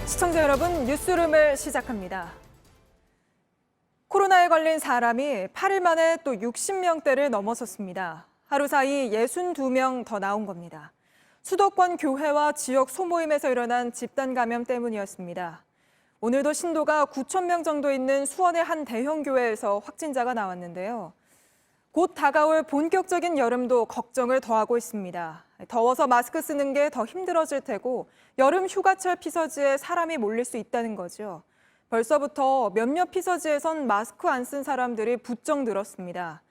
시청자 여러분, 뉴스룸을 시작합니다. 코로나에 걸린 사람이 8일 만에 또 60명대를 넘어섰습니다. 하루 사이 62명 더 나온 겁니다. 수도권 교회와 지역 소모임에서 일어난 집단 감염 때문이었습니다. 오늘도 신도가 9,000명 정도 있는 수원의 한 대형 교회에서 확진자가 나왔는데요. 곧 다가올 본격적인 여름도 걱정을 더하고 있습니다. 더워서 마스크 쓰는 게 더 힘들어질 테고 여름 휴가철 피서지에 사람이 몰릴 수 있다는 거죠. 벌써부터 몇몇 피서지에선 마스크 안 쓴 사람들이 부쩍 늘었습니다.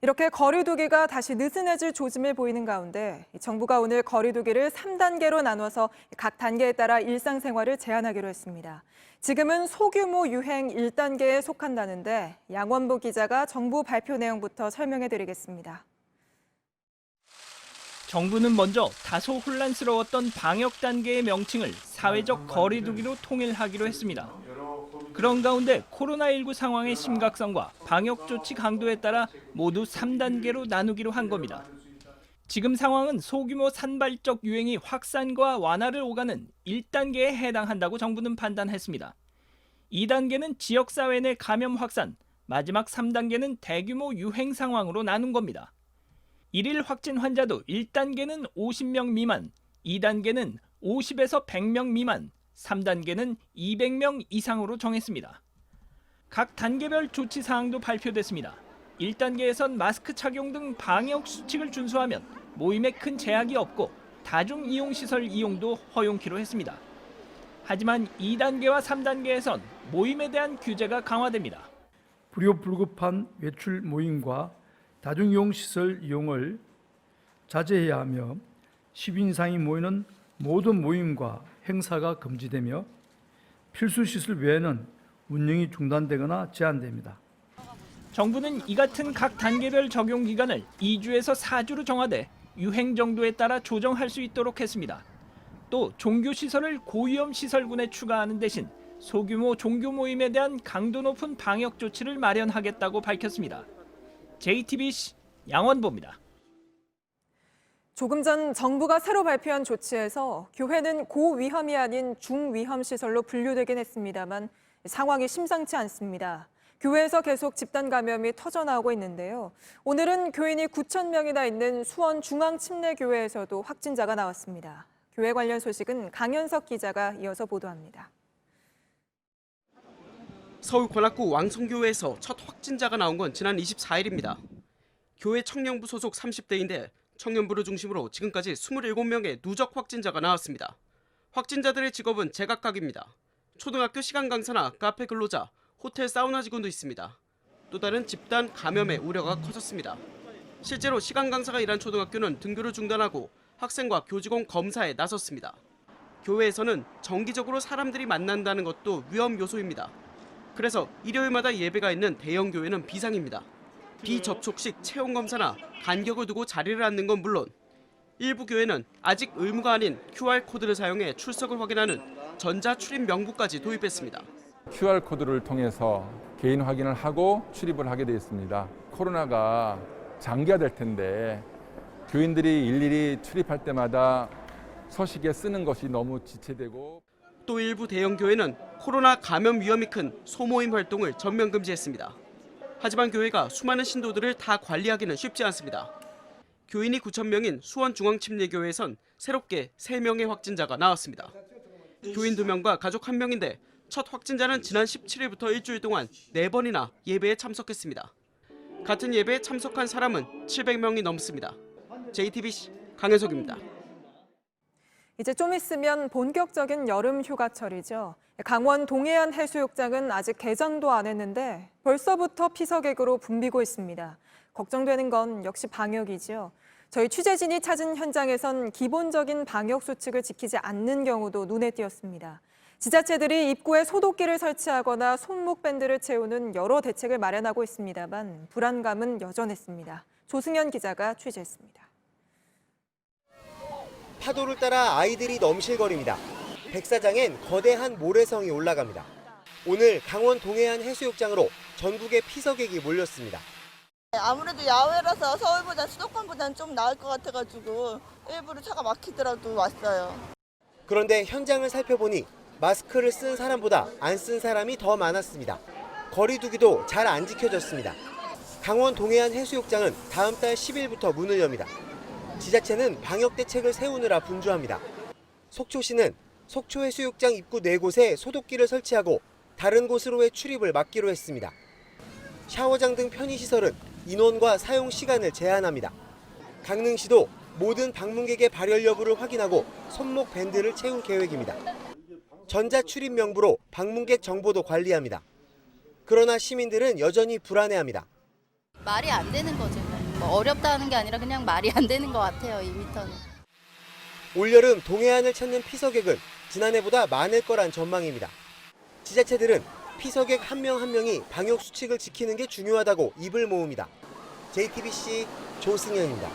이렇게 거리 두기가 다시 느슨해질 조짐을 보이는 가운데 정부가 오늘 거리 두기를 3단계로 나눠서 각 단계에 따라 일상생활을 제한하기로 했습니다. 지금은 소규모 유행 1단계에 속한다는데 양원보 기자가 정부 발표 내용부터 설명해 드리겠습니다. 정부는 먼저 다소 혼란스러웠던 방역 단계의 명칭을 사회적 거리 두기로 통일하기로 했습니다. 그런 가운데 코로나19 상황의 심각성과 방역 조치 강도에 따라 모두 3단계로 나누기로 한 겁니다. 지금 상황은 소규모 산발적 유행이 확산과 완화를 오가는 1단계에 해당한다고 정부는 판단했습니다. 2단계는 지역사회 내 감염 확산, 마지막 3단계는 대규모 유행 상황으로 나눈 겁니다. 1일 확진 환자도 1단계는 50명 미만, 2단계는 50에서 100명 미만, 3단계는 200명 이상으로 정했습니다. 각 단계별 조치 사항도 발표됐습니다. 1단계에선 마스크 착용 등 방역 수칙을 준수하면 모임에 큰 제약이 없고 다중이용시설 이용도 허용키로 했습니다. 하지만 2단계와 3단계에선 모임에 대한 규제가 강화됩니다. 불효불급한 외출 모임과 다중이용시설 이용을 자제해야 하며 10인 이상이 모이는 모든 모임과 행사가 금지되며 필수시설 외에는 운영이 중단되거나 제한됩니다. 정부는 이 같은 각 단계별 적용 기간을 2주에서 4주로 정하되 유행 정도에 따라 조정할 수 있도록 했습니다. 또 종교시설을 고위험 시설군에 추가하는 대신 소규모 종교 모임에 대한 강도 높은 방역 조치를 마련하겠다고 밝혔습니다. JTBC 양원보입니다. 조금 전 정부가 새로 발표한 조치에서 교회는 고위험이 아닌 중위험 시설로 분류되긴 했습니다만 상황이 심상치 않습니다. 교회에서 계속 집단 감염이 터져나오고 있는데요. 오늘은 교인이 9,000명이나 있는 수원 중앙침례교회에서도 확진자가 나왔습니다. 교회 관련 소식은 강현석 기자가 이어서 보도합니다. 서울 관악구 왕성교회에서 첫 확진자가 나온 건 지난 24일입니다. 교회 청년부 소속 30대인데 청년부를 중심으로 지금까지 27명의 누적 확진자가 나왔습니다. 확진자들의 직업은 제각각입니다. 초등학교 시간 강사나 카페 근로자, 호텔 사우나 직원도 있습니다. 또 다른 집단 감염의 우려가 커졌습니다. 실제로 시간 강사가 일한 초등학교는 등교를 중단하고 학생과 교직원 검사에 나섰습니다. 교회에서는 정기적으로 사람들이 만난다는 것도 위험 요소입니다. 그래서 일요일마다 예배가 있는 대형 교회는 비상입니다. 비접촉식 체온 검사나 간격을 두고 자리를 앉는 건 물론 일부 교회는 아직 의무가 아닌 QR코드를 사용해 출석을 확인하는 전자 출입 명부까지 도입했습니다. QR코드를 통해서 개인 확인을 하고 출입을 하게 되어 있습니다. 코로나가 장기화될 텐데 교인들이 일일이 출입할 때마다 서식에 쓰는 것이 너무 지체되고 또 일부 대형 교회는 코로나 감염 위험이 큰 소모임 활동을 전면 금지했습니다. 하지만 교회가 수많은 신도들을 다 관리하기는 쉽지 않습니다. 교인이 9,000명인 수원중앙침례교회에선 새롭게 3명의 확진자가 나왔습니다. 교인 2명과 가족 1명인데 첫 확진자는 지난 17일부터 일주일 동안 4번이나 예배에 참석했습니다. 같은 예배에 참석한 사람은 700명이 넘습니다. JTBC 강현석입니다. 이제 좀 있으면 본격적인 여름 휴가철이죠. 강원 동해안 해수욕장은 아직 개장도 안 했는데 벌써부터 피서객으로 붐비고 있습니다. 걱정되는 건 역시 방역이죠. 저희 취재진이 찾은 현장에선 기본적인 방역 수칙을 지키지 않는 경우도 눈에 띄었습니다. 지자체들이 입구에 소독기를 설치하거나 손목밴드를 채우는 여러 대책을 마련하고 있습니다만 불안감은 여전했습니다. 조승현 기자가 취재했습니다. 파도를 따라 아이들이 넘실거립니다. 백사장엔 거대한 모래성이 올라갑니다. 오늘 강원 동해안 해수욕장으로 전국의 피서객이 몰렸습니다. 아무래도 야외라서 서울보다 수도권보다는 좀 나을 것 같아가지고 일부러 차가 막히더라도 왔어요. 그런데 현장을 살펴보니 마스크를 쓴 사람보다 안 쓴 사람이 더 많았습니다. 거리 두기도 잘 안 지켜졌습니다. 강원 동해안 해수욕장은 다음 달 10일부터 문을 엽니다. 지자체는 방역 대책을 세우느라 분주합니다. 속초시는 속초해수욕장 입구 4곳에 소독기를 설치하고 다른 곳으로의 출입을 막기로 했습니다. 샤워장 등 편의시설은 인원과 사용 시간을 제한합니다. 강릉시도 모든 방문객의 발열 여부를 확인하고 손목 밴드를 채울 계획입니다. 전자출입 명부로 방문객 정보도 관리합니다. 그러나 시민들은 여전히 불안해합니다. 말이 안 되는 거죠. 뭐 어렵다는 게 아니라 그냥 말이 안 되는 것 같아요, 2m는. 올여름 동해안을 찾는 피서객은 지난해보다 많을 거란 전망입니다. 지자체들은 피서객 한 명 한 명이 방역 수칙을 지키는 게 중요하다고 입을 모읍니다. JTBC 조승현입니다.